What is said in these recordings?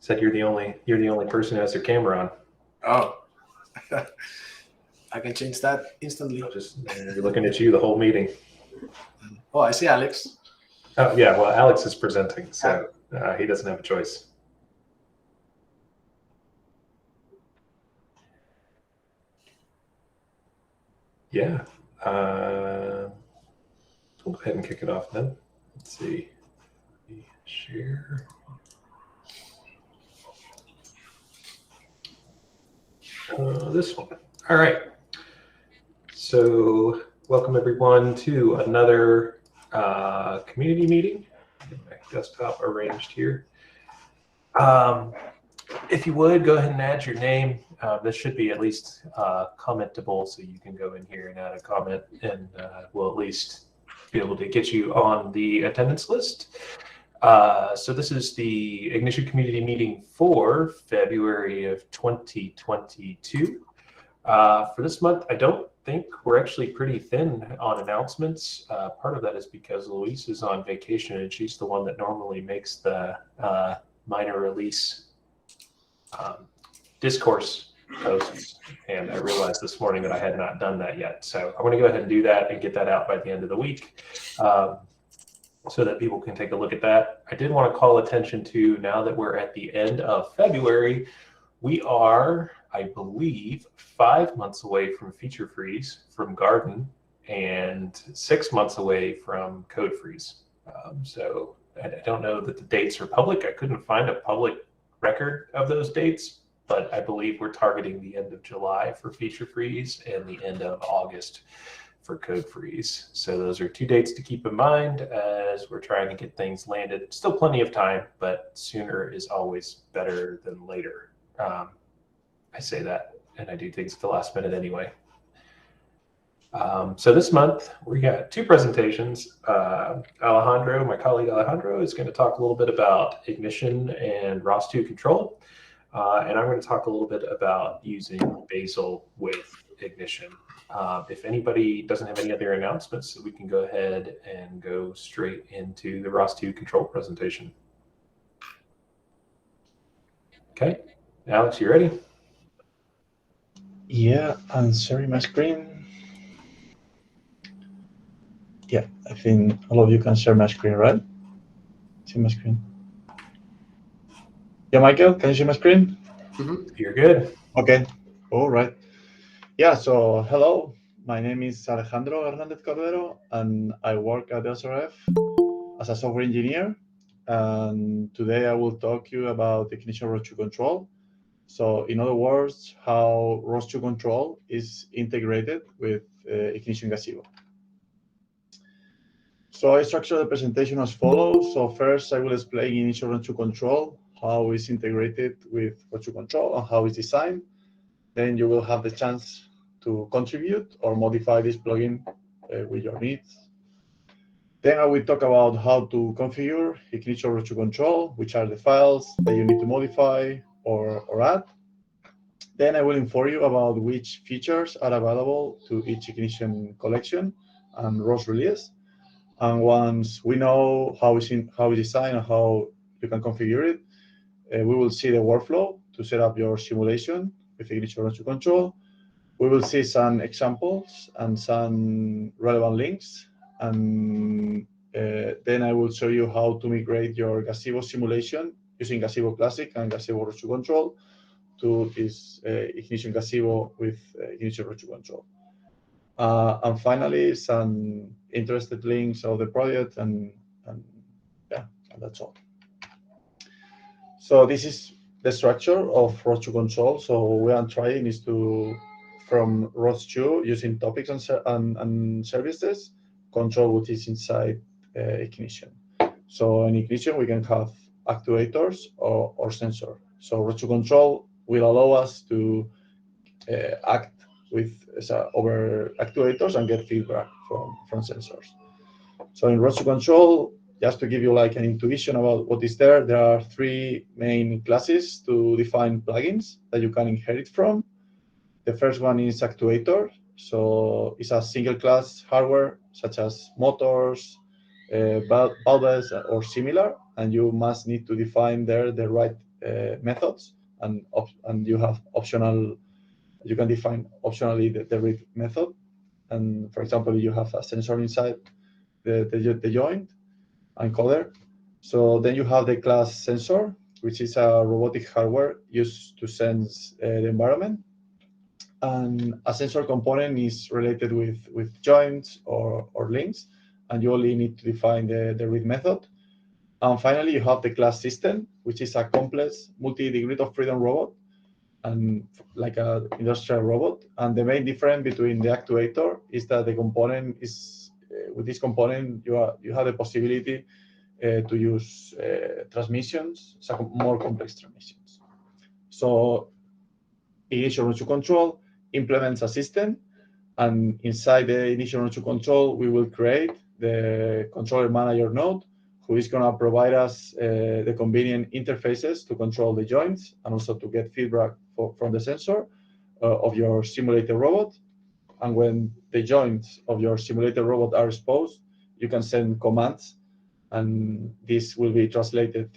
Said you're the only person who has their camera on. Oh, I can change that instantly. You're looking at you the whole meeting. Oh, I see Alex. Oh yeah, well Alex is presenting, so he doesn't have a choice. Yeah, we'll go ahead and kick it off then. Let's see. Share. This one. All right. So welcome everyone to another community meeting. Get my desktop arranged here. If you would, go ahead and add your name. This should be at least commentable, so you can go in here and add a comment, and we'll at least be able to get you on the attendance list. So this is the Ignition Community Meeting for February of 2022. For this month, I don't think we're actually pretty thin on announcements. Part of that is because Louise is on vacation, and she's the one that normally makes the minor release discourse posts, and I realized this morning that I had not done that yet. So I'm going to go ahead and do that and get that out by the end of the week so that people can take a look at that. I did want to call attention to, now that we're at the end of February, we are, I believe, 5 months away from feature freeze from Garden and 6 months away from code freeze. So I don't know that the dates are public. I couldn't find a public record of those dates, but I believe we're targeting the end of July for feature freeze and the end of August for code freeze. So those are 2 dates to keep in mind as we're trying to get things landed. Still plenty of time, but sooner is always better than later. I say that, and I do things at the last minute anyway. So this month we got 2 presentations. Alejandro, my colleague Alejandro, is going to talk a little bit about Ignition and ROS2 control, and I'm going to talk a little bit about using Bazel with Ignition. If anybody doesn't have any other announcements, we can go ahead and go straight into the ROS2 control presentation. Okay, Alex, you ready? Yeah, I'm sharing my screen. Yeah, I think all of you can share my screen, right? See my screen? Yeah, Michael, can you see my screen? You're good. Okay, all right. Yeah, so hello, my name is Alejandro Hernandez Cordero, and I work at SRF as a software engineer. And today I will talk to you about Ignition ROS2 control. So in other words, how ROS2 control is integrated with Ignition Gazebo. So I structure the presentation as follows. So first, I will explain Ignition ROS2 control, how it's integrated with ROS2 control and how it's designed. Then you will have the chance to contribute or modify this plugin with your needs. Then I will talk about how to configure Ignition ROS2 control, which are the files that you need to modify or add. Then I will inform you about which features are available to each Ignition collection and ROS release. And once we know how it's designed and how you can configure it, we will see the workflow to set up your simulation with Ignition ROS2 control. We will see some examples and some relevant links. And then I will show you how to migrate your Gazebo simulation using Gazebo Classic and Gazebo ROS2 control to this Ignition Gazebo with Ignition ROS2 control. And finally, some interested links of the project, and yeah, and that's all. So this is the structure of ROS2 control. So what I'm trying is to, from ROS2, using topics and services, control what is inside Ignition. So in Ignition, we can have actuators or sensor. So ROS2 control will allow us to act with over actuators and get feedback from sensors. So in ROS2 control, just to give you like an intuition about what is there, there are 3 main classes to define plugins that you can inherit from. The first one is actuator. So it's a single class hardware such as motors, valves or similar, and you must need to define there the right methods, and you have optional. You can define optionally the read method, and for example, you have a sensor inside the joint encoder. So then you have the class sensor, which is a robotic hardware used to sense the environment. And a sensor component is related with joints or links, and you only need to define the read method. And finally, you have the class system, which is a complex multi-degree of freedom robot, and like an industrial robot. And the main difference between the actuator is that the component is, with this component, you have the possibility to use transmissions, so more complex transmissions. So initial run to control implements a system, and inside the initial run to control, we will create the controller manager node, who is going to provide us the convenient interfaces to control the joints and also to get feedback from the sensor of your simulated robot. And when the joints of your simulated robot are exposed, you can send commands, and this will be translated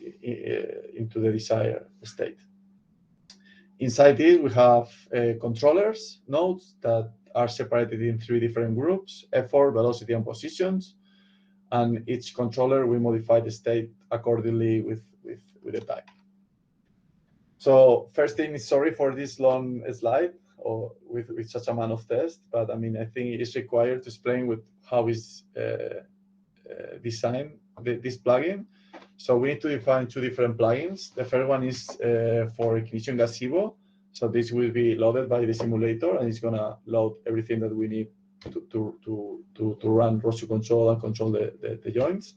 into the desired state. Inside this, we have controllers nodes that are separated in 3 different groups: effort, velocity, and positions. And each controller will modify the state accordingly with the type. So first thing is, sorry for this long slide or with such amount of tests, but I mean, I think it's required to explain with how is designed this plugin. So we need to define 2 different plugins. The first one is for Ignition Gazebo. So this will be loaded by the simulator, and it's gonna load everything that we need to run ROS2 control and control the joints.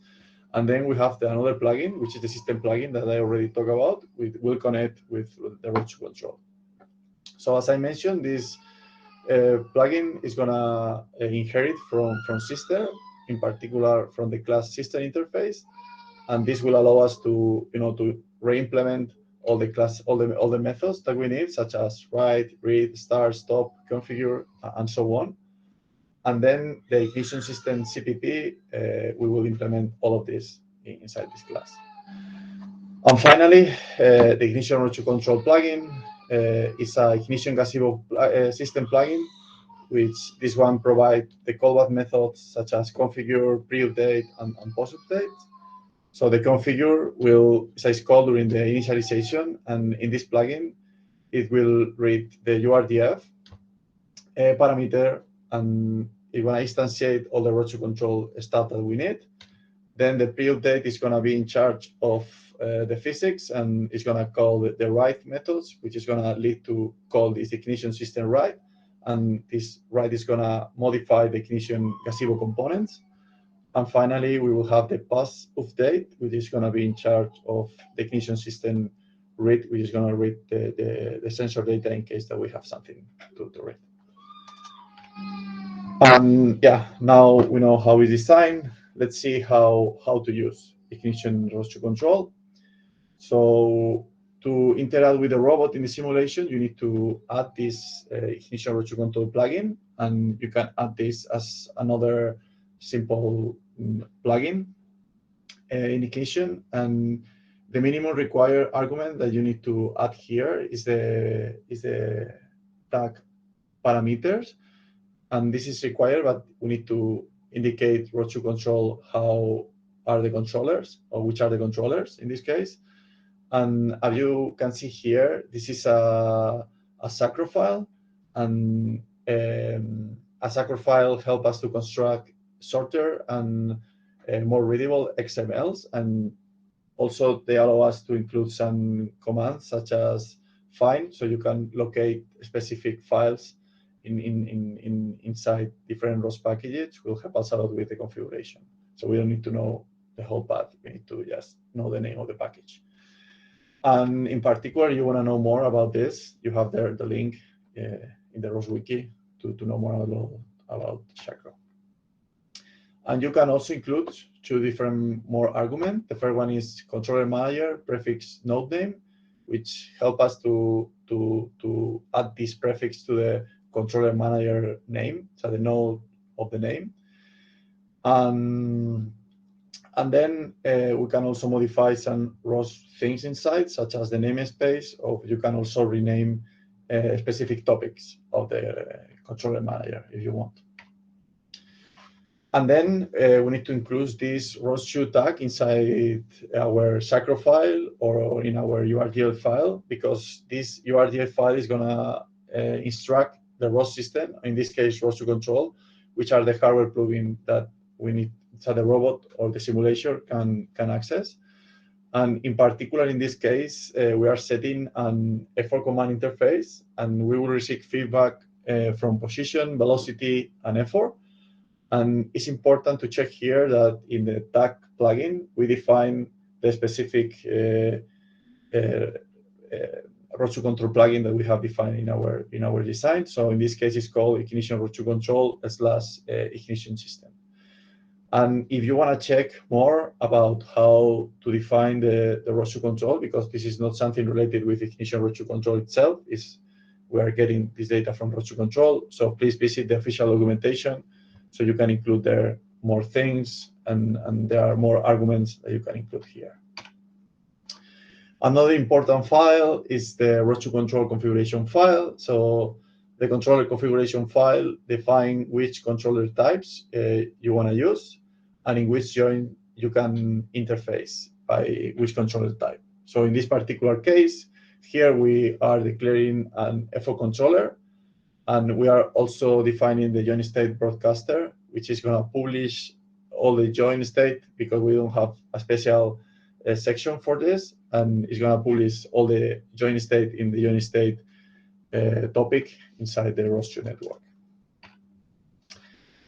And then we have another plugin, which is the system plugin that I already talked about. We will connect with the ROS2 control. So as I mentioned, this plugin is gonna inherit from sister, in particular from the class system interface, and this will allow us to re-implement all the methods that we need, such as write, read, start, stop, configure, and so on. And then the ignition system CPP, we will implement all of this inside this class. And finally, the ignition ROS2 control plugin is a ignition Gazebo system plugin, which this one provides the callback methods such as configure, pre-update, and post-update. So the configure is called during the initialization, and in this plugin, it will read the URDF parameter, and it will instantiate all the ROS2 control stuff that we need. Then the pre-update is going to be in charge of the physics, and it's going to call the write methods, which is going to lead to call this ignition system write. And this write is going to modify the ignition Gazebo components. And finally, we will have the pass update, which is going to be in charge of the ignition system read, which is going to read the sensor data in case that we have something to read. Yeah, now we know how it's designed. Let's see how to use ignition ROS2 control. So to interact with the robot in the simulation, you need to add this ignition ROS2 control plugin, and you can add this as another simple plugin in ignition. And the minimum required argument that you need to add here is the tag parameters. And this is required, but we need to indicate ROS2 control how are the controllers, or which are the controllers in this case. And as you can see here, this is a sacro file, and a sacro file helps us to construct shorter and more readable XMLs, and also they allow us to include some commands such as find, so you can locate specific files inside different ROS packages. Will help us a lot with the configuration. So we don't need to know the whole path. We need to just know the name of the package. And in particular, you want to know more about this, you have there the link in the ROS wiki to know more about Chakra. And you can also include 2 different more arguments. The first one is controller manager prefix node name, which help us to add this prefix to the controller manager name, so the node of the name. And And then we can also modify some ROS things inside, such as the namespace, or you can also rename specific topics of the controller manager if you want. And then we need to include this ROS2 tag inside our Sacro file or in our URDL file, because this URDL file is going to instruct the ROS system, in this case ROS2 control, which are the hardware plugin that we need so the robot or the simulation can access. And in particular, in this case, we are setting an F4 command interface, and we will receive feedback from position, velocity, and F4. And it's important to check here that in the tag plugin, we define the specific ROS2 control plugin that we have defined in our design. So in this case, it's called ignition ROS2 control / ignition system. And if you want to check more about how to define the ROS2 control, because this is not something related with ignition ROS2 control itself, we are getting this data from ROS2 control. So please visit the official documentation so you can include there more things, and there are more arguments that you can include here. Another important file is the ROS2 control configuration file. So the controller configuration file defines which controller types you want to use, and in which joint you can interface by which controller type. So in this particular case, here we are declaring an F4 controller, and we are also defining the joint state broadcaster, which is going to publish all the joint state because we don't have a special section for this, and it's going to publish all the joint state in the joint state topic inside the ROS2 network.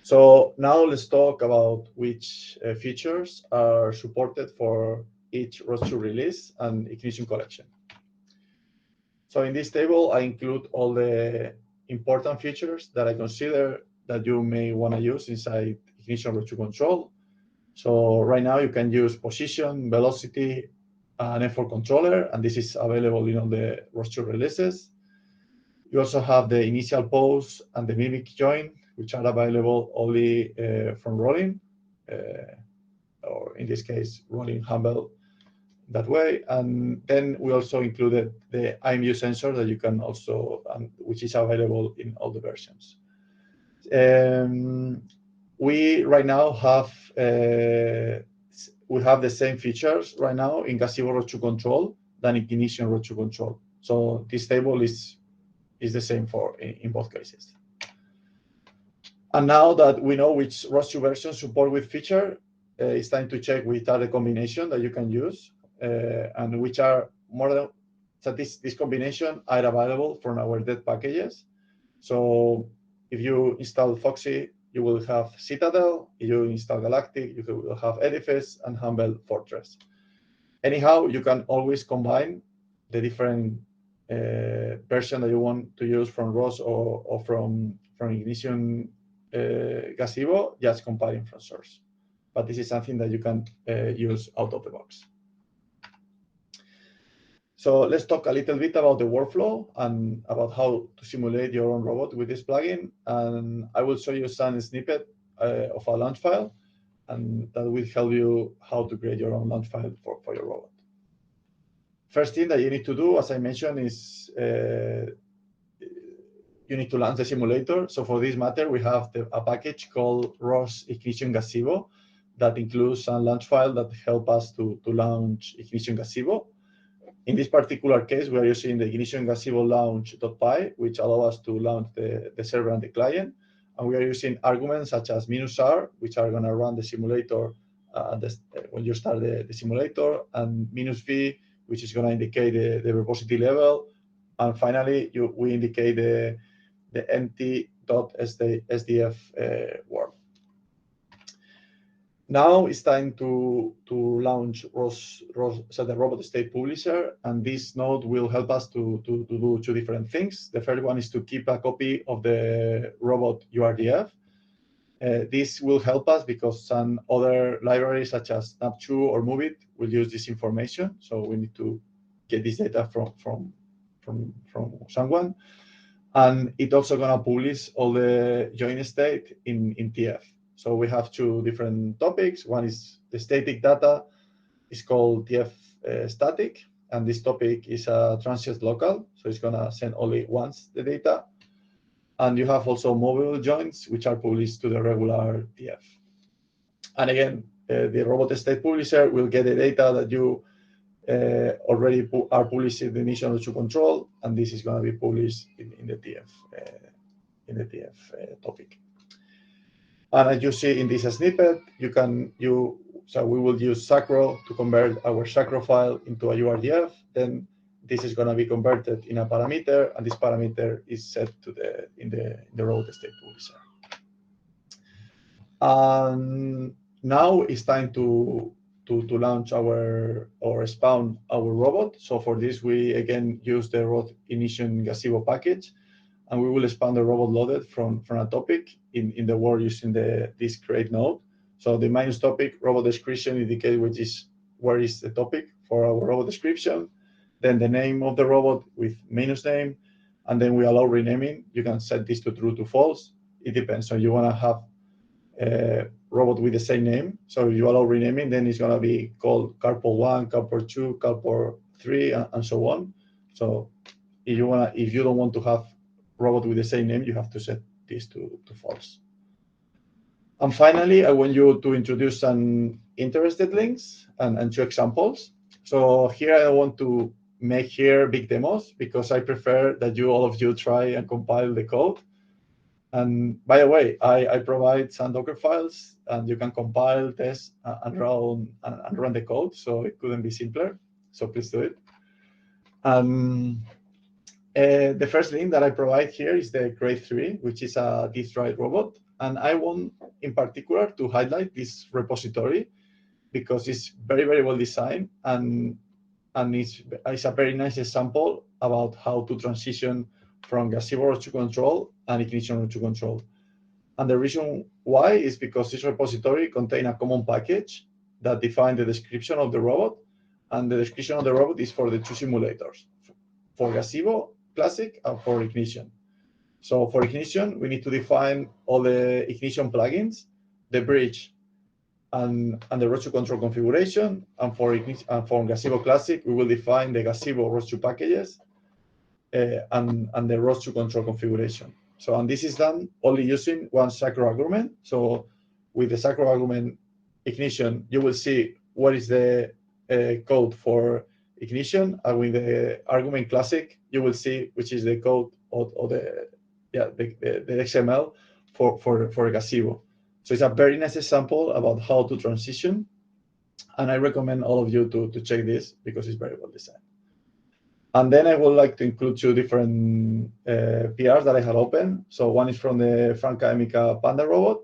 So now let's talk about which features are supported for each ROS2 release and ignition collection. So in this table, I include all the important features that I consider that you may want to use inside ignition ROS2 control. So right now you can use position, velocity, and F4 controller, and this is available in all the ROS2 releases. You also have the initial pause and the mimic join, which are available only from rolling, or in this case, rolling humble that way. And then we also included the IMU sensor that you can also, which is available in all the versions. We right now have we have the same features right now in Gazebo ROS2 control than in ignition ROS2 control. So this table is the same in both cases. And now that we know which ROS2 version support with feature, it's time to check which are the combination that you can use and which are more than, so this combination are available from our dev packages. So if you install Foxy, you will have Citadel. If you install Galactic, you will have Edifice and Humble Fortress. Anyhow, you can always combine the different version that you want to use from ROS or from Ignition Gazebo, just compiling from source. But this is something that you can use out of the box. So let's talk a little bit about the workflow and about how to simulate your own robot with this plugin. And I will show you some snippet of a launch file, and that will help you how to create your own launch file for your robot. First thing that you need to do, as I mentioned, is you need to launch the simulator. So for this matter, we have a package called ROS Ignition Gazebo that includes a launch file that help us to launch Ignition Gazebo. In this particular case, we are using the Ignition Gazebo launch.py, which allows us to launch the server and the client. And we are using arguments such as -r, which are going to run the simulator when you start the simulator, and -v, which is going to indicate the verbosity level. And finally, we indicate the empty.sdf word. Now it's time to launch ROS, so the robot state publisher, and this node will help us to do two different things. The first one is to keep a copy of the robot URDF. This will help us because some other libraries such as Snap2 or Moveit will use this information. So we need to get this data from someone. And it's also going to publish all the join state in TF. So we have two different topics. One is the static data. It's called TF static, and this topic is a transient local, so it's gonna send only once the data. And you have also mobile joins, which are published to the regular TF. And again, the robot state publisher will get the data that you already are published in the initial root to control, and this is going to be published in the TF topic. And as you see in this snippet, so we will use Sacro to convert our Sacro file into a URDF. Then this is going to be converted in a parameter, and this parameter is set to in the robot state publisher. And now it's time to launch or spawn our robot. So for this, we again use the robot initiation Gazebo package, and we will spawn the robot loaded from a topic in the world using this create node. So the minus topic robot description indicates where is the topic for our robot description, then the name of the robot with minus name, and then we allow renaming. You can set this to true to false. It depends. So you want to have a robot with the same name. So if you allow renaming, then it's going to be called carport 1, carport 2, carport 3, and so on. So if you don't want to have robot with the same name, you have to set this to false. And finally, I want you to introduce some interested links and two examples. So here I want to make here big demos because I prefer that all of you try and compile the code. And by the way, I provide some Docker files, and you can compile, test, and run the code. So it couldn't be simpler. So please do it. The first link that I provide here is the grade 3, which is a disk write robot. And I want in particular to highlight this repository because it's very, very well designed, and it's a very nice example about how to transition from Gazebo root to control and ignition root to control. And the reason why is because this repository contains a common package that defines the description of the robot, and the description of the robot is for the two simulators, for Gazebo Classic and for Ignition. So for Ignition, we need to define all the Ignition plugins, the bridge, and the root to control configuration. And for Gazebo Classic, we will define the Gazebo root to packages and the root to control configuration. So, and this is done only using one Sacro argument. So with the Sacro argument Ignition, you will see what is the code for Ignition, and with the argument Classic, you will see which is the code or the XML for Gazebo. So it's a very nice example about how to transition, and I recommend all of you to check this because it's very well designed. And then I would like to include two different PRs that I have open. So one is from the Franca Emica Panda robot.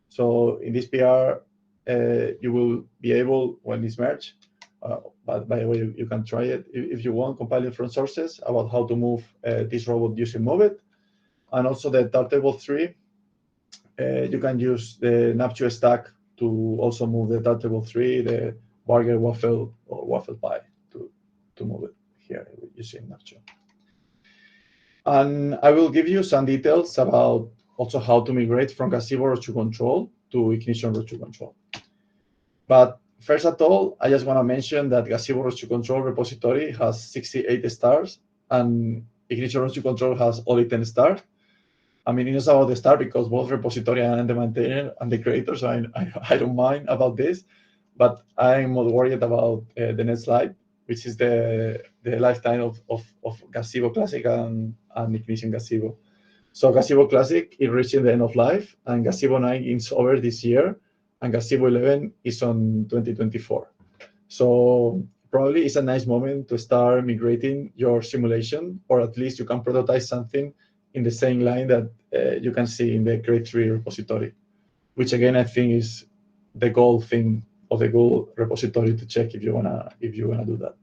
So in this PR, you will be able, when it's merged, but by the way, you can try it if you want, compile different sources about how to move this robot using Move It. And also the Dartable 3, you can use the Napchu stack to also move the Dartable 3, the Burger Waffle or Waffle Pie to move it here using Napchu. And I will give you some details about also how to migrate from Gazebo root to control to Ignition root to control. But first of all, I just want to mention that Gazebo root to control repository has 68 stars, and Ignition root to control has only 10 stars. I mean, it's about the star because both repository and the maintainer and the creator, so I don't mind about this, but I'm more worried about the next slide, which is the lifetime of Gazebo Classic and Ignition Gazebo. So Gazebo Classic is reaching the end of life, and Gazebo 9 is over this year, and Gazebo 11 is on 2024. So probably it's a nice moment to start migrating your simulation, or at least you can prototype something in the same line that you can see in the grade 3 repository, which again I think is the goal thing of the goal repository to check if you wanna do that.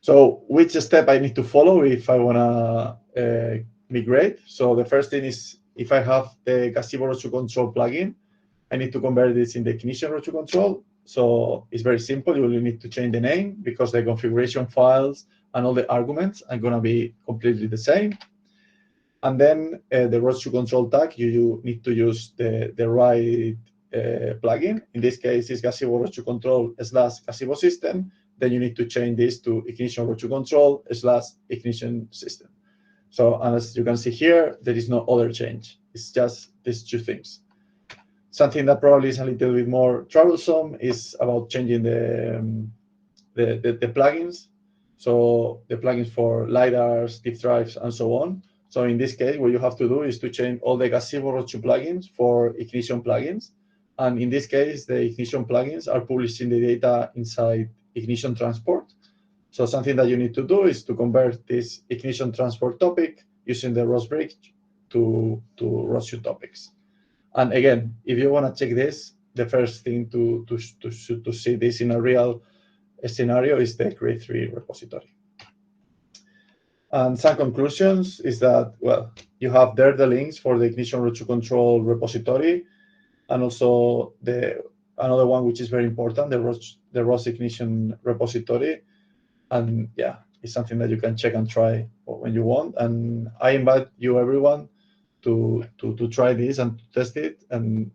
So which step I need to follow if I wanna migrate? So the first thing is if I have the Gazebo root to control plugin, I need to convert this in the Ignition root to control. So it's very simple. You will need to change the name because the configuration files and all the arguments are going to be completely the same. And then the version control tag, you need to use the right plugin. In this case, it's Gazebo version control / Gazebo system. Then you need to change this to ignition version control / ignition system. So as you can see here, there is no other change. It's just these two things. Something that probably is a little bit more troublesome is about changing the plugins. So the plugins for LiDARs, disk drives, and so on. So in this case, what you have to do is to change all the Gazebo Roadshow plugins for ignition plugins. And in this case, the ignition plugins are publishing the data inside ignition transport. So something that you need to do is to convert this ignition transport topic using the ROS bridge to Roadshow topics. And again, if you want to check this, the first thing to see this in a real scenario is the Create 3 repository. And some conclusions is that, well, you have there the links for the ignition roadshow control repository, and also another one which is very important, the ROS ignition repository. And yeah, it's something that you can check and try when you want. And I invite you everyone to try this and to test it. And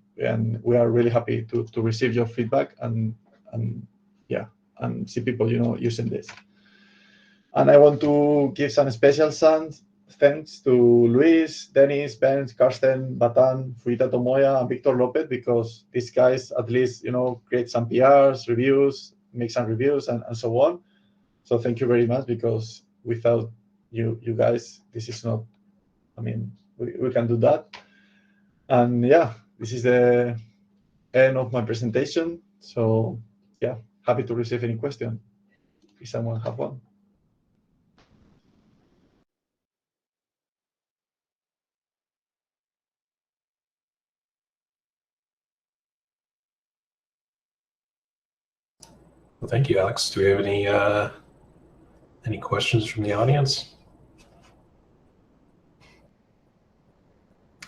we are really happy to receive your feedback and see people using this. And I want to give some special thanks to Luis, Dennis, Ben, Karsten, Batan, Furita Tomoya, and Victor Lopez, because these guys at least create some PRs, reviews, make some reviews, and so on. So thank you very much, because without you guys, this is not, we can do that. And yeah, this is the end of my presentation. So yeah, happy to receive any question if someone have one. Well, thank you, Alex. Do we have any questions from the audience?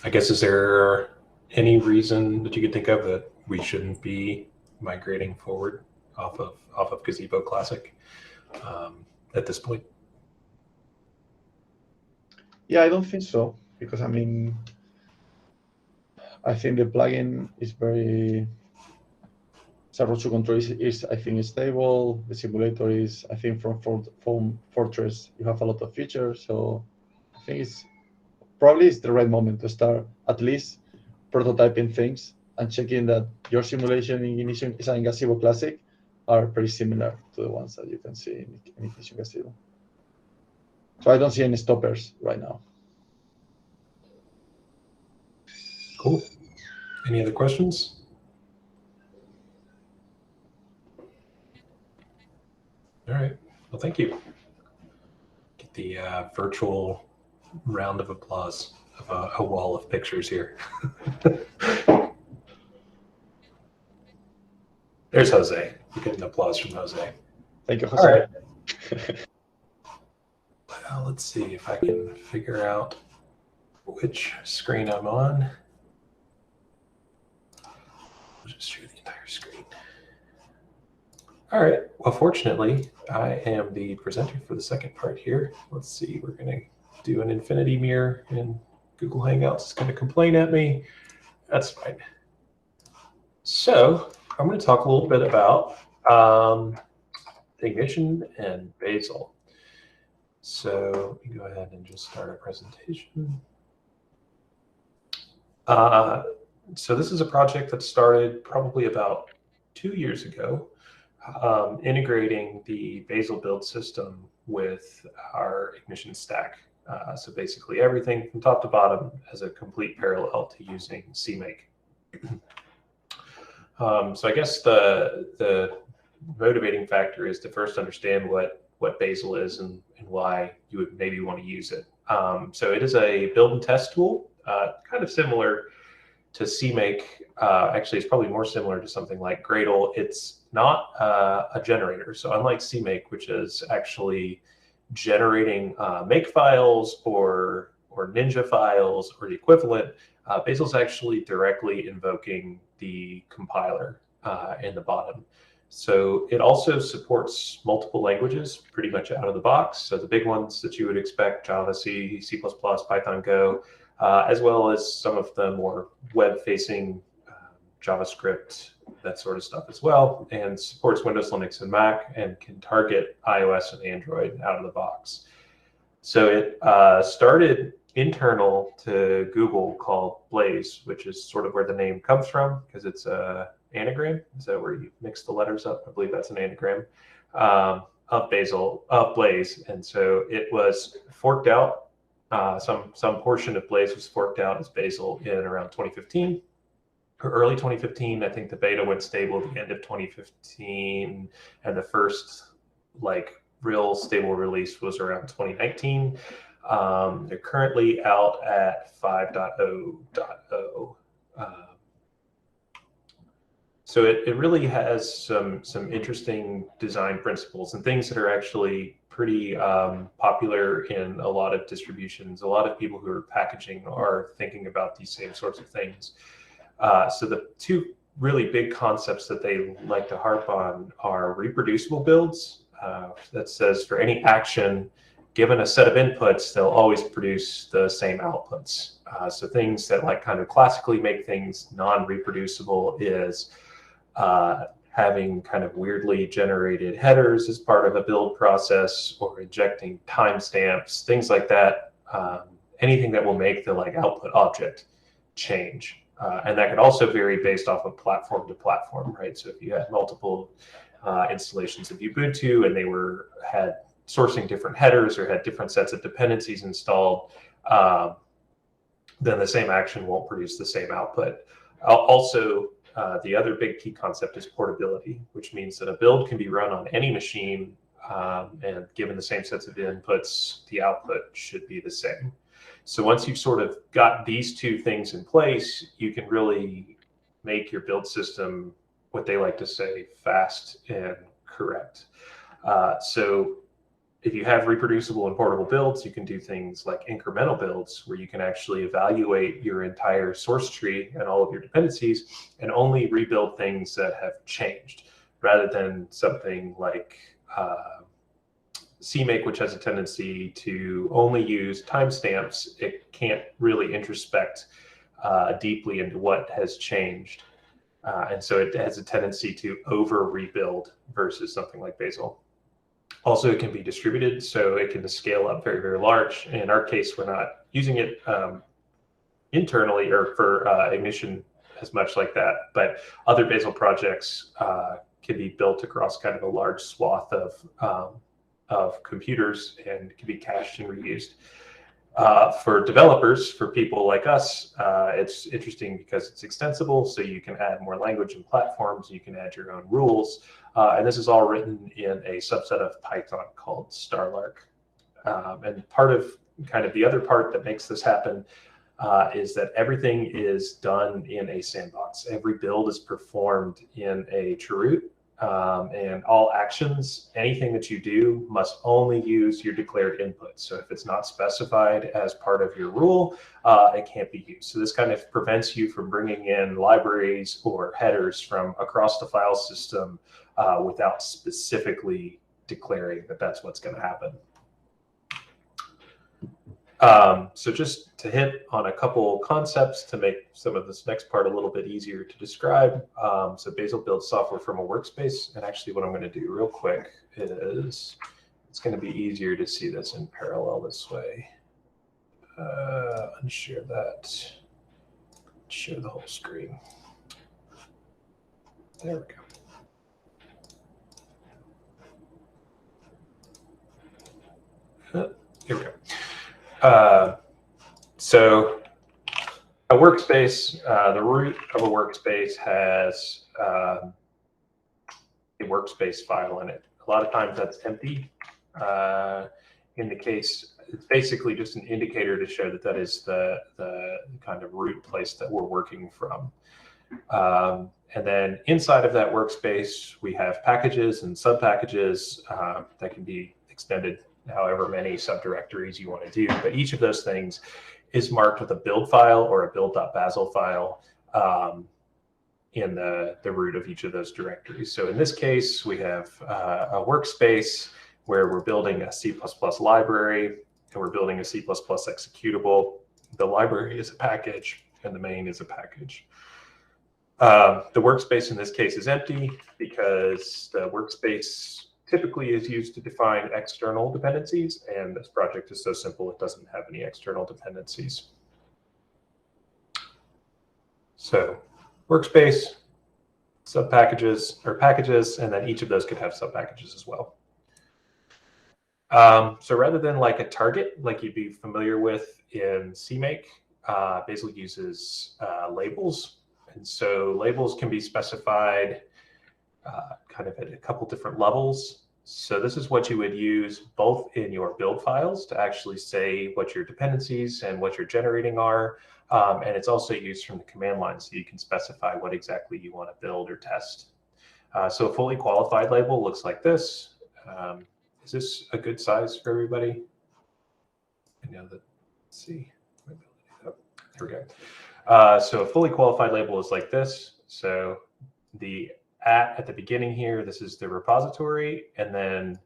I guess, is there any reason that you could think of that we shouldn't be migrating forward off of Gazebo Classic at this point? Yeah, I don't think so, because I think the plugin is very. Roadshow control is I think stable. The simulator is, I think, from Fortress you have a lot of features. So I think it's the right moment to start at least prototyping things and checking that your simulation in Ignition and Gazebo Classic are pretty similar to the ones that you can see in Ignition Gazebo. So I don't see any stoppers right now. Cool. Any other questions? All right. Well, thank you. Get the virtual round of applause of a wall of pictures here. There's Jose. You get an applause from Jose. Thank you, Jose. All right. Well, let's see if I can figure out which screen I'm on. I'll just share the entire screen. All right. Well, fortunately, I am the presenter for the second part here. Let's see. We're going to do an infinity mirror, and Google Hangouts is going to complain at me. That's fine. So I'm going to talk a little bit about Ignition and Bazel. So let me go ahead and just start our presentation. So this is a project that started probably about 2 years ago, integrating the Bazel build system with our Ignition stack. So basically everything from top to bottom as a complete parallel to using CMake. So I guess the motivating factor is to first understand what Bazel is and why you would maybe want to use it. So it is a build and test tool, kind of similar to CMake. Actually, it's probably more similar to something like Gradle. It's not a generator. So unlike CMake, which is actually generating make files or Ninja files or the equivalent, Bazel's actually directly invoking the compiler in the bottom. So it also supports multiple languages pretty much out of the box. So the big ones that you would expect, Java, C, C++, Python, Go, as well as some of the more web-facing JavaScript, that sort of stuff as well, and supports Windows, Linux, and Mac, and can target iOS and Android out of the box. So it started internal to Google called Blaze, which is sort of where the name comes from, because it's a anagram. Is that where you mix the letters up? I believe that's an anagram of Blaze. And so it was forked out. Some portion of Blaze was forked out as Bazel in around 2015. Or early 2015. I think the beta went stable at the end of 2015, and the first like real stable release was around 2019. They're currently out at 5.0.0. So it really has some interesting design principles and things that are actually pretty popular in a lot of distributions. A lot of people who are packaging are thinking about these same sorts of things. So the two really big concepts that they like to harp on are reproducible builds. That says for any action, given a set of inputs, they'll always produce the same outputs. So things that like kind of classically make things non-reproducible is having kind of weirdly generated headers as part of a build process, or injecting timestamps, things like that. Anything that will make the like output object change. And that could also vary based off of platform to platform, right? So if you had multiple installations of Ubuntu and they had sourcing different headers or had different sets of dependencies installed, then the same action won't produce the same output. Also, the other big key concept is portability, which means that a build can be run on any machine, and given the same sets of inputs, the output should be the same. So once you've sort of got these two things in place, you can really make your build system, what they like to say, fast and correct. So if you have reproducible and portable builds, you can do things like incremental builds, where you can actually evaluate your entire source tree and all of your dependencies and only rebuild things that have changed, rather than something like CMake, which has a tendency to only use timestamps. It can't really introspect deeply into what has changed. And so it has a tendency to over rebuild versus something like Bazel. Also, it can be distributed, so it can scale up very, very large. In our case, we're not using it internally or for Ignition as much like that, but other Bazel projects can be built across kind of a large swath of computers and can be cached and reused. For developers, for people like us, it's interesting because it's extensible, so you can add more language and platforms, you can add your own rules, and this is all written in a subset of Python called Starlark. And part of kind of the other part that makes this happen is that everything is done in a sandbox. Every build is performed in a chroot. And all actions, anything that you do, must only use your declared input. So if it's not specified as part of your rule, it can't be used. So this kind of prevents you from bringing in libraries or headers from across the file system without specifically declaring that that's what's going to happen. So just to hit on a couple concepts to make some of this next part a little bit easier to describe. So Bazel builds software from a workspace. And actually what I'm going to do real quick is, it's going to be easier to see this in parallel this way. Unshare that. Share the whole screen. There we go. Here we go. So a workspace, the root of a workspace has a workspace file in it. A lot of times that's empty. In the case, it's basically just an indicator to show that that is the kind of root place that we're working from. And then inside of that workspace, we have packages and subpackages that can be extended however many subdirectories you want to do. But each of those things is marked with a build file or a build.bazel file in the root of each of those directories. So in this case, we have a workspace where we're building a C++ library and we're building a C++ executable. The library is a package and the main is a package. The workspace in this case is empty because the workspace typically is used to define external dependencies, and this project is so simple it doesn't have any external dependencies. So workspace, subpackages or packages, and then each of those could have subpackages as well. So rather than like a target like you'd be familiar with in CMake, Bazel uses labels. And so labels can be specified kind of at a couple different levels. So this is what you would use both in your build files to actually say what your dependencies and what you're generating are. And it's also used from the command line, so you can specify what exactly you want to build or test. So a fully qualified label looks like this. Is this a good size for everybody? I know that, let's see. Oh, there we go. So a fully qualified label is like this. So the at the beginning here, this is the repository. And then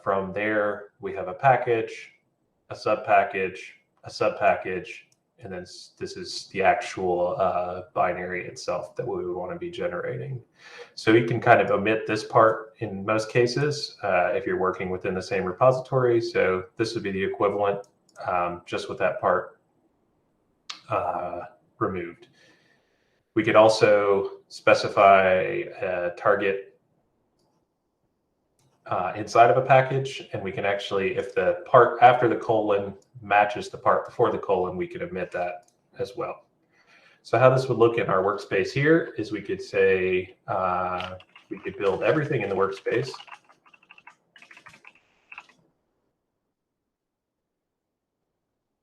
from there, we have a package, a subpackage, and then this is the actual binary itself that we would want to be generating. So you can kind of omit this part in most cases if you're working within the same repository. So this would be the equivalent, just with that part removed. We could also specify a target inside of a package, and we can actually, if the part after the colon matches the part before the colon, we could omit that as well. So how this would look in our workspace here is we could say, we could build everything in the workspace.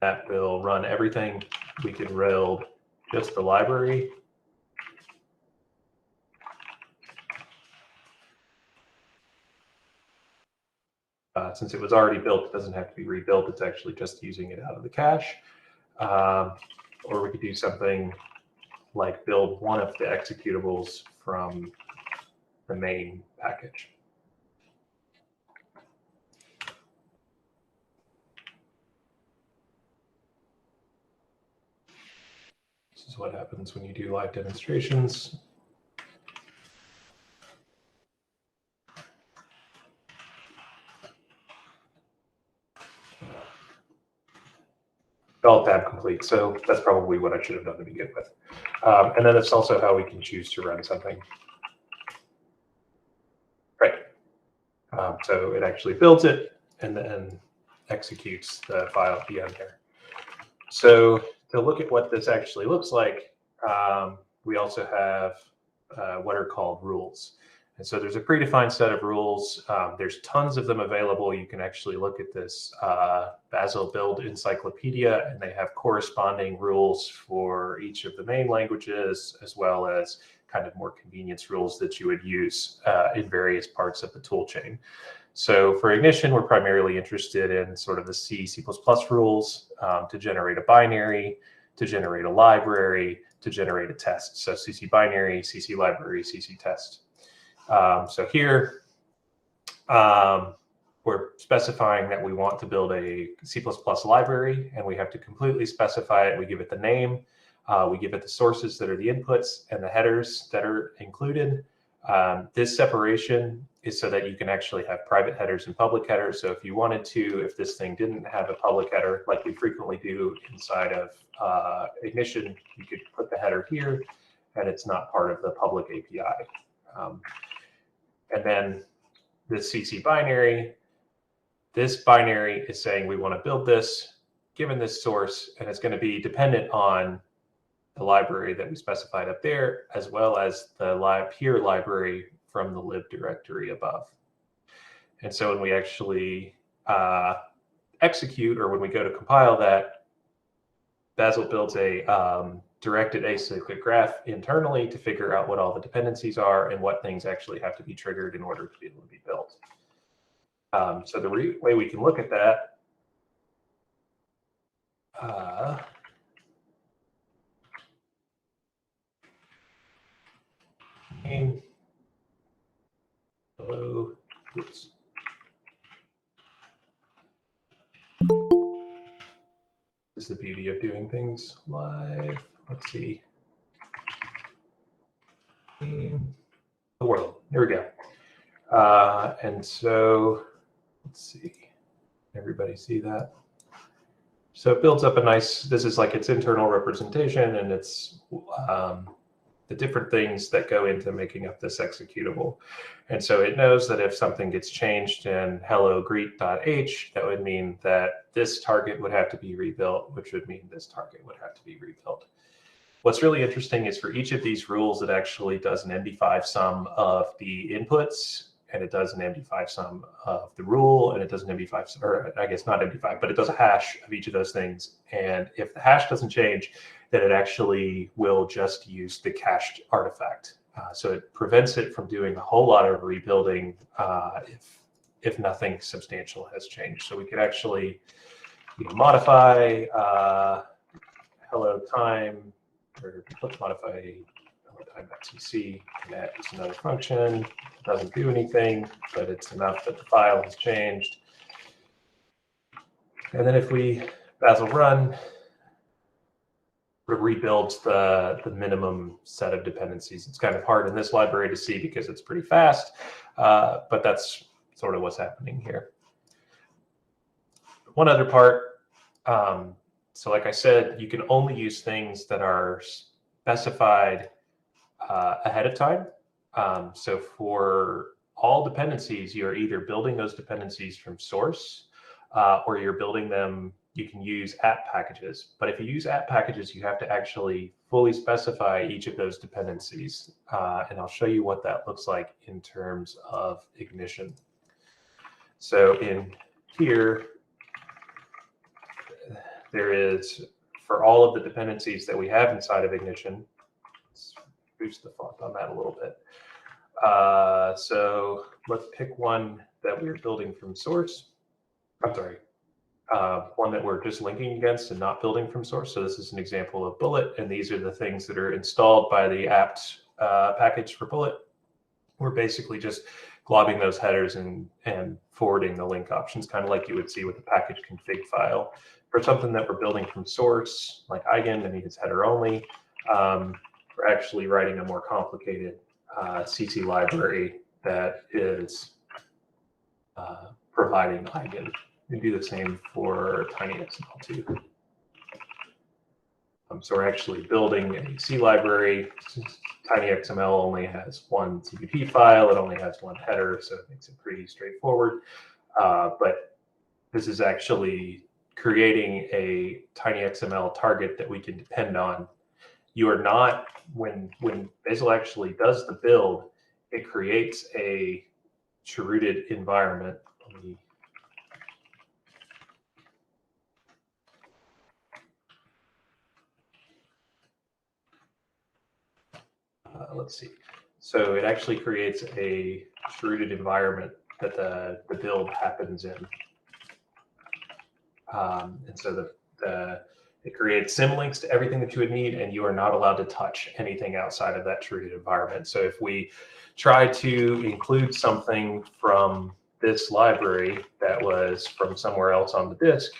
That will run everything. We could build just the library. Since it was already built, it doesn't have to be rebuilt. It's actually just using it out of the cache. Or we could do something like build one of the executables from the main package. This is what happens when you do live demonstrations. Alt tab complete. So that's probably what I should have done to begin with. And then it's also how we can choose to run something. Right. So it actually builds it and then executes the file at the end there. So to look at what this actually looks like, we also have what are called rules. And so there's a predefined set of rules. There's tons of them available. You can actually look at this Bazel build encyclopedia, and they have corresponding rules for each of the main languages, as well as kind of more convenience rules that you would use in various parts of the tool chain. So for Ignition, we're primarily interested in sort of the C++ rules to generate a binary, to generate a library, to generate a test. So CC binary, CC library, CC test. So here, we're specifying that we want to build a C++ library, and we have to completely specify it. We give it the name, we give it the sources that are the inputs and the headers that are included. This separation is so that you can actually have private headers and public headers. So if you wanted to, if this thing didn't have a public header, like we frequently do inside of Ignition, you could put the header here, and it's not part of the public API. And then this CC binary, this binary is saying we want to build this given this source, and it's going to be dependent on the library that we specified up there, as well as the peer library from the lib directory above. And so when we actually execute, or when we go to compile that, Bazel builds a directed acyclic graph internally to figure out what all the dependencies are and what things actually have to be triggered in order to be able to be built. So the way we can look at that screen. Hello. Oops. This is the beauty of doing things live. Let's see. The world. Here we go. And so let's see. Everybody see that? So it builds up a nice, this is like its internal representation, and it's the different things that go into making up this executable. And so it knows that if something gets changed in hello greet.h, that would mean that this target would have to be rebuilt, which would mean this target would have to be rebuilt. What's really interesting is for each of these rules, it actually does an MD5 sum of the inputs, and it does an MD5 sum of the rule, and it does an MD5, or I guess not MD5, but it does a hash of each of those things. And if the hash doesn't change, then it actually will just use the cached artifact. So it prevents it from doing a whole lot of rebuilding if nothing substantial has changed. So we could actually modify hello time, or let's modify hello time.cc, and that is another function. It doesn't do anything, but it's enough that the file has changed. And then if we Bazel run, it rebuilds the minimum set of dependencies. It's kind of hard in this library to see because it's pretty fast, but that's sort of what's happening here. One other part, so like I said, you can only use things that are specified ahead of time. So for all dependencies, you're either building those dependencies from source, or you're building them, you can use app packages. But if you use app packages, you have to actually fully specify each of those dependencies. And I'll show you what that looks like in terms of Ignition. So in here, there is, for all of the dependencies that we have inside of Ignition, let's boost the font on that a little bit. So let's pick one that we're building from source. I'm sorry, one that we're just linking against and not building from source. So this is an example of Bullet, and these are the things that are installed by the apt package for Bullet. We're basically just globbing those headers and forwarding the link options, kind of like you would see with the package config file. For something that we're building from source, like Eigen, I mean, it's header only. We're actually writing a more complicated CC library that is providing Eigen. We do the same for TinyXML too. So we're actually building a C library. TinyXML only has one CPP file. It only has one header, so it makes it pretty straightforward. But this is actually creating a TinyXML target that we can depend on. You are not, when Bazel actually does the build, it creates a chrooted environment. Let's see. So it actually creates a chrooted environment that the build happens in. And so it creates symlinks to everything that you would need, and you are not allowed to touch anything outside of that chrooted environment. So if we try to include something from this library that was from somewhere else on the disk,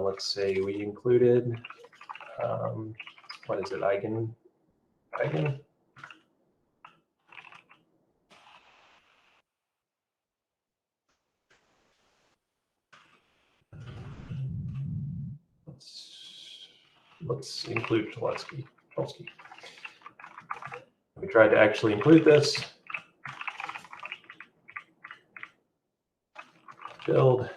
let's say we included, what is it, Eigen? Let's include Cholesky. We tried to actually include this. Build.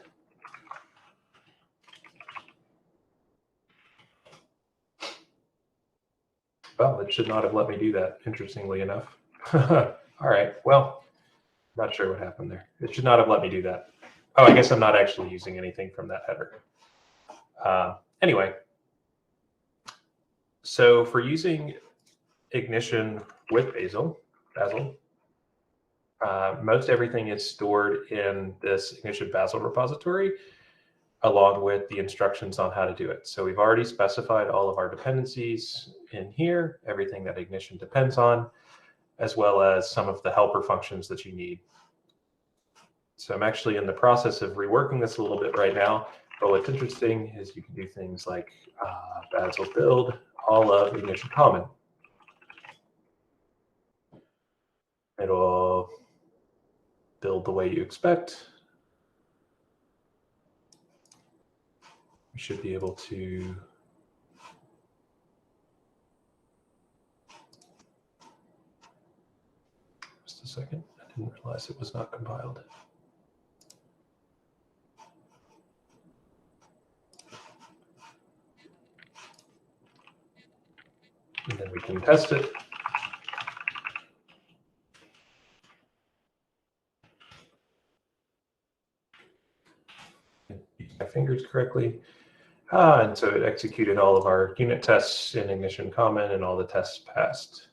Well, it should not have let me do that, interestingly enough. All right, well, not sure what happened there. It should not have let me do that. Oh, I guess I'm not actually using anything from that header. Anyway, so for using Ignition with Bazel, most everything is stored in this Ignition Bazel repository, along with the instructions on how to do it. So we've already specified all of our dependencies in here, everything that Ignition depends on. as well as some of the helper functions that you need. So I'm actually in the process of reworking this a little bit right now. But what's interesting is you can do things like Bazel build all of Ignition Common. It'll build the way you expect. We should be able to just a second. I didn't realize it was not compiled. And then we can test it. Use my fingers correctly. And so it executed all of our unit tests in Ignition Common and all the tests passed.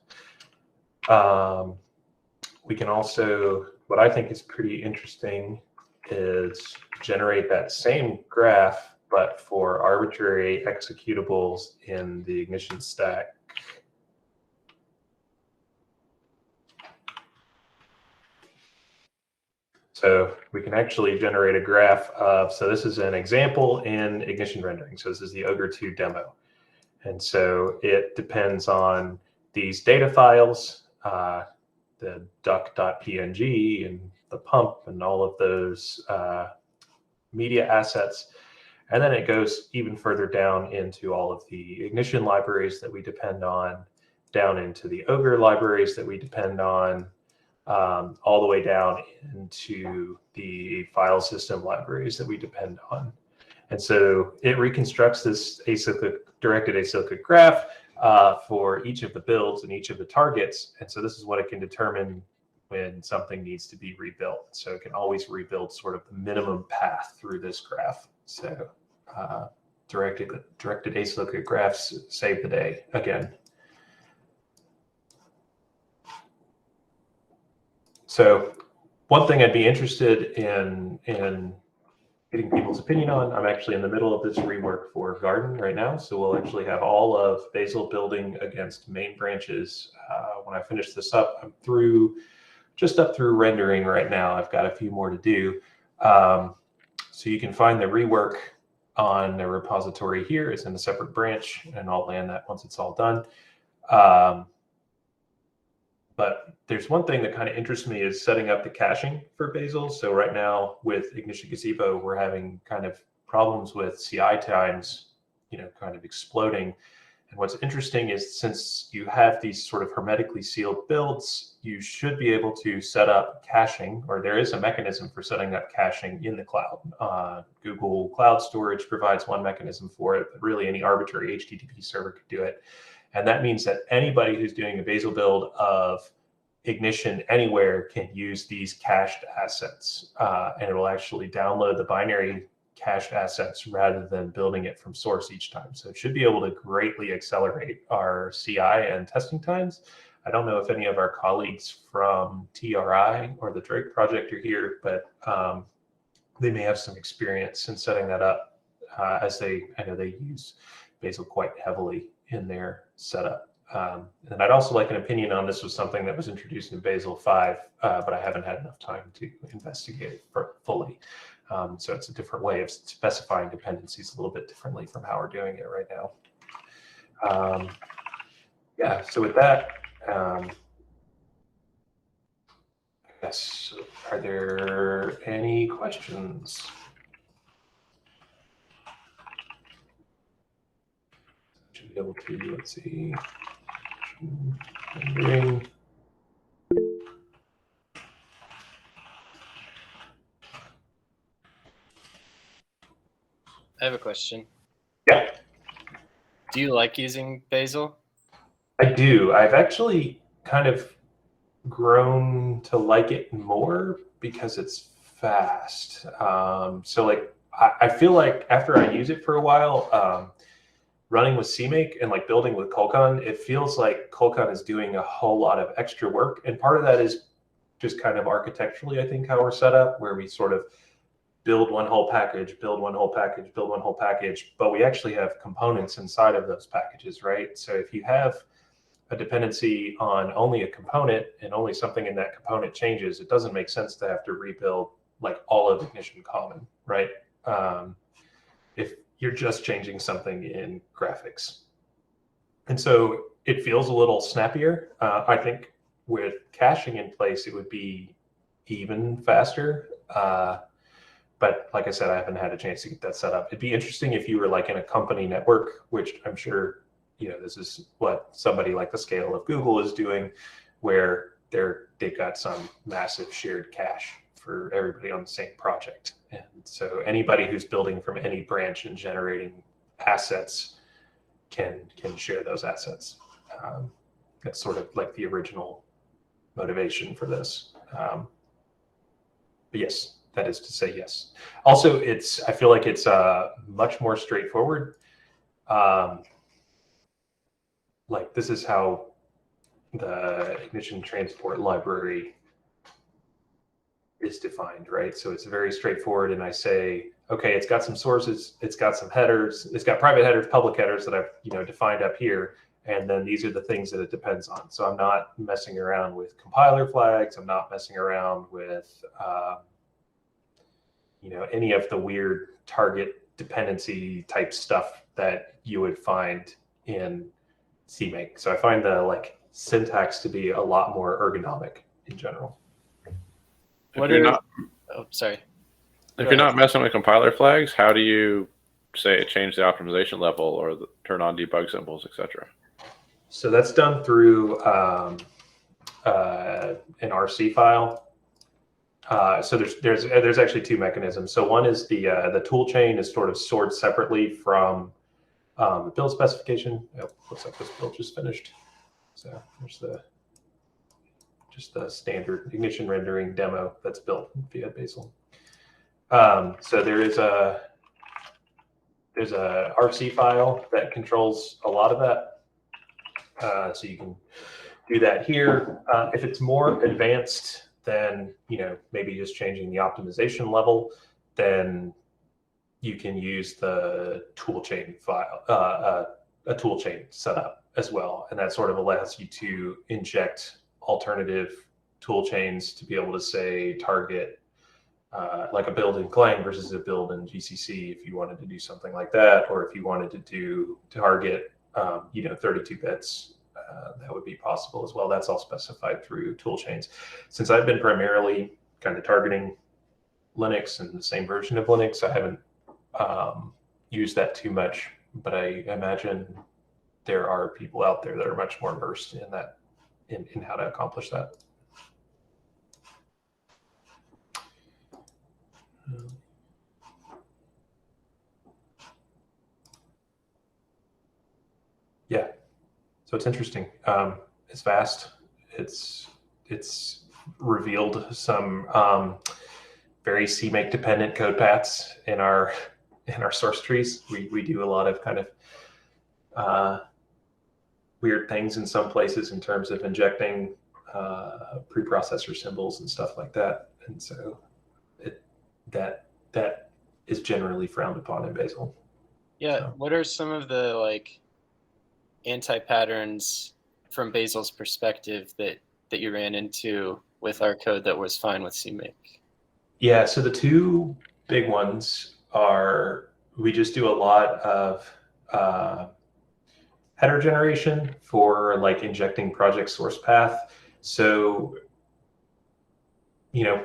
We can also, what I think is pretty interesting is generate that same graph, but for arbitrary executables in the Ignition stack. So we can actually generate a graph of, so this is an example in Ignition rendering. So this is the Ogre 2 demo. And so it depends on these data files, the duck.png and the pump and all of those media assets. And then it goes even further down into all of the Ignition libraries that we depend on, down into the Ogre libraries that we depend on, all the way down into the file system libraries that we depend on. And so it reconstructs this directed acyclic graph for each of the builds and each of the targets. And so this is what it can determine when something needs to be rebuilt. So it can always rebuild sort of the minimum path through this graph. So directed acyclic graphs save the day again. So one thing I'd be interested in getting people's opinion on, I'm actually in the middle of this rework for Garden right now. So we'll actually have all of Bazel building against main branches. When I finish this up, I'm just up through rendering right now. I've got a few more to do. So you can find the rework on the repository here. It's in a separate branch, and I'll land that once it's all done. But there's one thing that kind of interests me is setting up the caching for Bazel. So right now with Ignition Gazebo, we're having kind of problems with CI times, kind of exploding. And what's interesting is since you have these sort of hermetically sealed builds, you should be able to set up caching, or there is a mechanism for setting up caching in the cloud. Google Cloud Storage provides one mechanism for it, but really any arbitrary HTTP server could do it. And that means that anybody who's doing a Bazel build of Ignition anywhere can use these cached assets. And it will actually download the binary cached assets rather than building it from source each time. So it should be able to greatly accelerate our CI and testing times. I don't know if any of our colleagues from TRI or the Drake project are here, but they may have some experience in setting that up I know they use Bazel quite heavily in their setup. And I'd also like an opinion on this was something that was introduced in Bazel 5, but I haven't had enough time to investigate it fully. So it's a different way of specifying dependencies a little bit differently from how we're doing it right now. Yeah, so with that, yes, are there any questions? Should be able to, let's see. Rendering. I have a question. Yeah. Do you like using Bazel? I do. I've actually kind of grown to like it more because it's fast. So like I feel like after I use it for a while, running with CMake and like building with Colcon, it feels like Colcon is doing a whole lot of extra work. And part of that is just kind of architecturally, I think, how we're set up, where we sort of build one whole package, build one whole package, build one whole package, but we actually have components inside of those packages, right? So if you have a dependency on only a component and only something in that component changes, it doesn't make sense to have to rebuild like all of Ignition Common, right? If you're just changing something in graphics. And so it feels a little snappier. I think with caching in place, it would be even faster. But like I said, I haven't had a chance to get that set up. It'd be interesting if you were like in a company network, which I'm sure, this is what somebody like the scale of Google is doing, where they've got some massive shared cache for everybody on the same project. And so anybody who's building from any branch and generating assets can share those assets. That's sort of like the original motivation for this. But yes, that is to say yes. Also, I feel like it's much more straightforward. Like this is how the Ignition Transport library is defined, right? So it's very straightforward, and I say, okay, it's got some sources, it's got some headers, it's got private headers, public headers that I've defined up here, and then these are the things that it depends on. So I'm not messing around with compiler flags, I'm not messing around with any of the weird target dependency type stuff that you would find in CMake. So I find the syntax to be a lot more ergonomic in general. If you're not messing with compiler flags, how do you say change the optimization level or turn on debug symbols, etc.? So that's done through an RC file. So there's actually two mechanisms. So one is the tool chain is sort of stored separately from the build specification. Oh, looks like this build just finished. So there's just the standard Ignition rendering demo that's built via Bazel. So there's a RC file that controls a lot of that. So you can do that here. If it's more advanced than maybe just changing the optimization level, then you can use the toolchain file, a toolchain setup as well, and that sort of allows you to inject alternative tool chains to be able to say target like a build in Clang versus a build in GCC if you wanted to do something like that, or if you wanted to target 32 bits, that would be possible as well. That's all specified through tool chains. Since I've been primarily kind of targeting Linux and the same version of Linux, I haven't used that too much, but I imagine there are people out there that are much more versed in that, in how to accomplish that. Yeah, so it's interesting. It's vast. It's revealed some very CMake dependent code paths in our source trees. We do a lot of kind of weird things in some places in terms of injecting preprocessor symbols and stuff like that, and so that is generally frowned upon in Bazel. Yeah. So. What are some of the anti-patterns from Bazel's perspective that you ran into with our code that was fine with CMake? Yeah, so the two big ones are we just do a lot of header generation for injecting project source path. So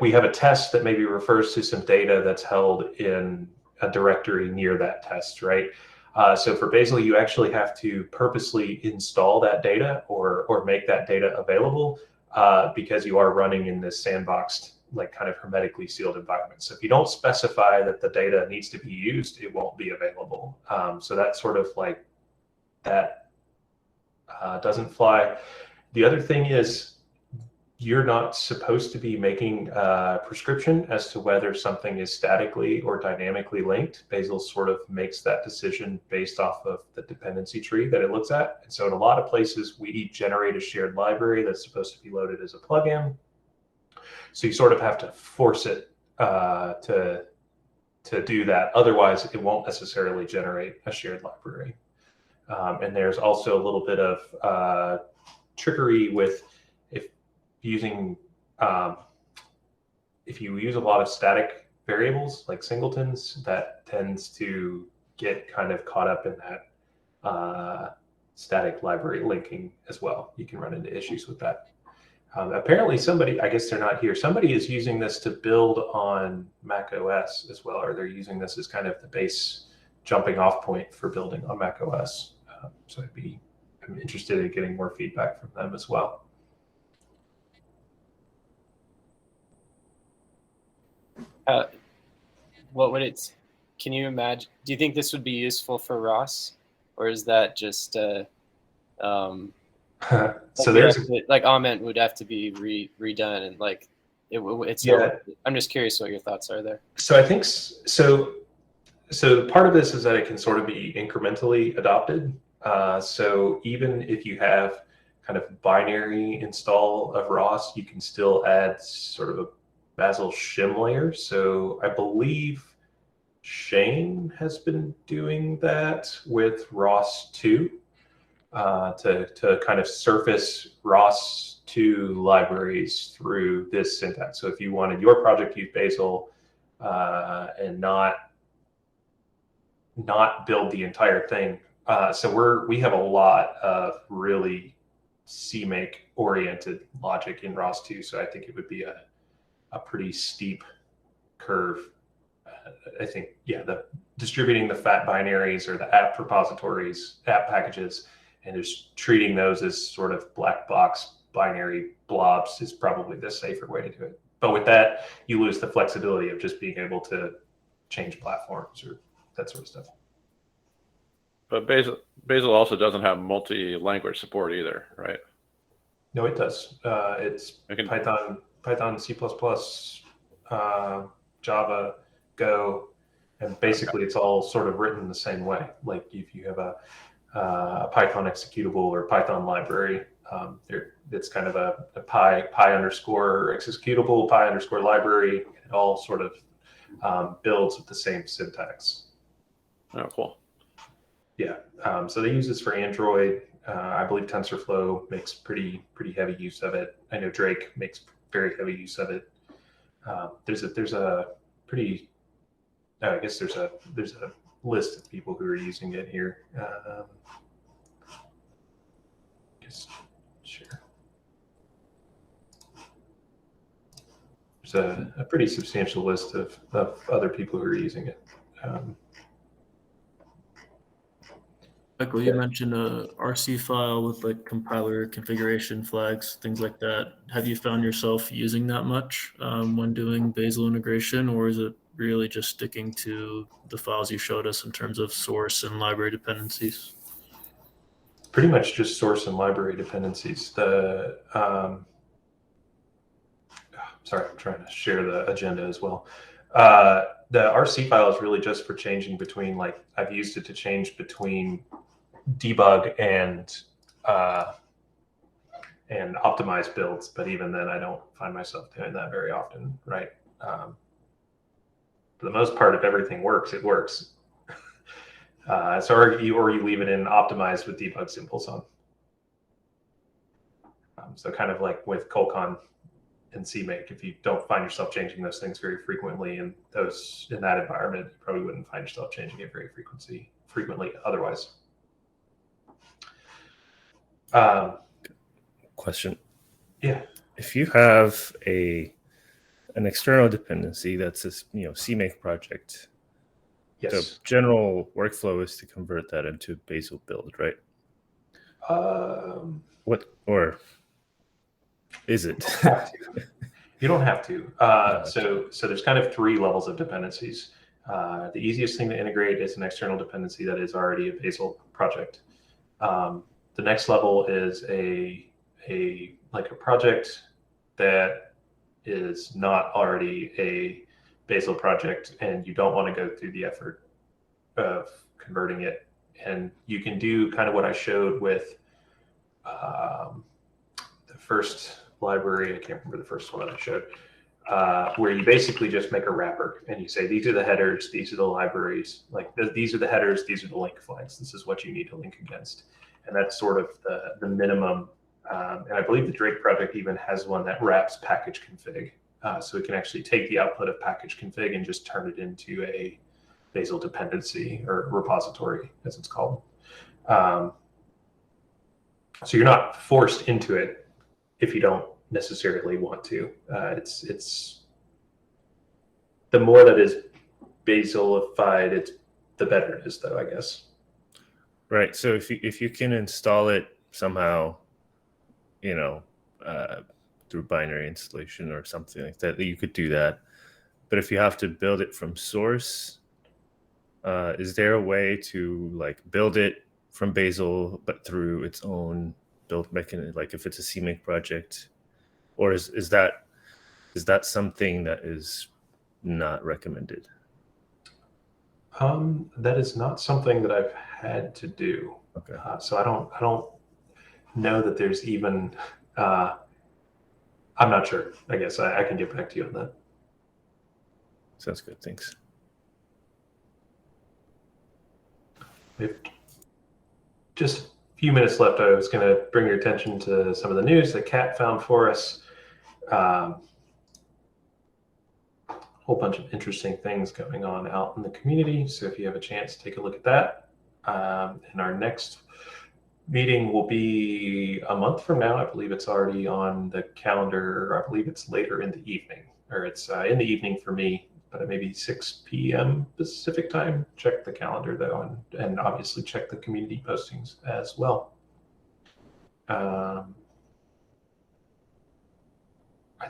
we have a test that maybe refers to some data that's held in a directory near that test, right? So for Bazel, you actually have to purposely install that data or make that data available because you are running in this sandboxed, kind of hermetically sealed environment. So if you don't specify that the data needs to be used, it won't be available. So that's sort of that doesn't fly. The other thing is you're not supposed to be making a prescription as to whether something is statically or dynamically linked. Bazel sort of makes that decision based off of the dependency tree that it looks at. And so in a lot of places, we generate a shared library that's supposed to be loaded as a plugin. So you sort of have to force it to do that. Otherwise, it won't necessarily generate a shared library. And there's also a little bit of trickery with if using if you use a lot of static variables like singletons, that tends to get kind of caught up in that static library linking as well. You can run into issues with that. Apparently somebody, I guess they're not here, somebody is using this to build on Mac OS as well, or they're using this as kind of the base jumping off point for building on Mac OS. So I'm interested in getting more feedback from them as well. What would it? Can you imagine? Do you think this would be useful for ROS, or is that just So like there's like Ament would have to be redone and like it's yeah. I'm just curious what your thoughts are there. So I think so. So part of this is that it can sort of be incrementally adopted. So even if you have kind of binary install of ROS, you can still add sort of a Bazel shim layer. So I believe Shane has been doing that with ROS 2 to kind of surface ROS 2 libraries through this syntax. So if you wanted your project to use Bazel and not build the entire thing. So we have a lot of really CMake oriented logic in ROS 2. So I think it would be a pretty steep curve. I think, yeah, the distributing the fat binaries or the app repositories, app packages, and just treating those as sort of black box binary blobs is probably the safer way to do it. But with that, you lose the flexibility of just being able to change platforms or that sort of stuff. But Bazel also doesn't have multi-language support either, right? No, it does. It's Python, C++, Java, Go, and basically it's all sort of written the same way. Like if you have a Python executable or Python library, it's kind of a pi underscore executable, pi underscore library. It all sort of builds with the same syntax. Oh, cool. Yeah. So they use this for Android. I believe TensorFlow makes pretty heavy use of it. I know Drake makes very heavy use of it. There's a pretty, I guess there's a list of people who are using it here. Just share. There's a pretty substantial list of other people who are using it. Michael, you mentioned a RC file with like compiler configuration flags, things like that. Have you found yourself using that much when doing Bazel integration, or is it really just sticking to the files you showed us in terms of source and library dependencies? Pretty much just source and library dependencies. Sorry, I'm trying to share the agenda as well. The RC file is really just for changing between, like, I've used it to change between debug and optimize builds, but even then I don't find myself doing that very often, right? For the most part, if everything works, it works. Or you leave it in optimized with debug symbols on. So kind of like with Colcon and CMake, if you don't find yourself changing those things very frequently in that environment, you probably wouldn't find yourself changing it very frequently otherwise. Question. Yeah. If you have an external dependency that's a CMake project, yes, the general workflow is to convert that into Bazel build, right? What, or is it? You don't have to. So there's kind of 3 levels of dependencies. The easiest thing to integrate is an external dependency that is already a Bazel project. The next level is a project that is not already a Bazel project, and you don't want to go through the effort of converting it. And you can do kind of what I showed with the first library. I can't remember the first one that I showed, where you basically just make a wrapper and you say, these are the headers, these are the libraries, like these are the headers, these are the link flags. This is what you need to link against. And that's sort of the minimum. And I believe the Drake project even has one that wraps package config. So it can actually take the output of package config and just turn it into a Bazel dependency or repository, as it's called. So you're not forced into it if you don't necessarily want to. It's the more that is Bazelified, it's the better it is, though, I guess. Right. So if you can install it somehow, through binary installation or something like that, you could do that. But if you have to build it from source, is there a way to like build it from Bazel but through its own build mechanism, like if it's a CMake project, or is that something that is not recommended? That is not something that I've had to do. Okay. So I don't know that there's even. I'm not sure. I guess I can get back to you on that. Sounds good. Thanks. We have just a few minutes left. I was going to bring your attention to some of the news that Kat found for us. Whole bunch of interesting things going on out in the community. So if you have a chance, take a look at that. And our next meeting will be a month from now. I believe it's already on the calendar. I believe it's later in the evening, or it's in the evening for me, but it may be 6 p.m. Pacific time. Check the calendar though, and obviously check the community postings as well. I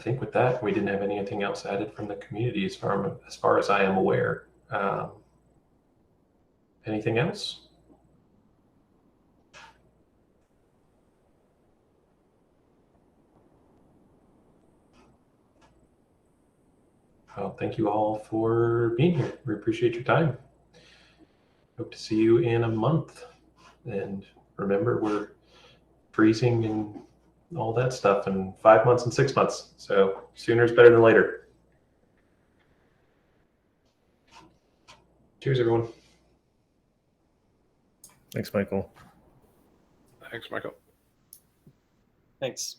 think with that, we didn't have anything else added from the community as far as I am aware. Anything else? Well, thank you all for being here. We appreciate your time. Hope to see you in a month. And remember, we're freezing and all that stuff in 5 months and 6 months. So sooner is better than later. Cheers, everyone. Thanks, Michael. Thanks, Michael. Thanks.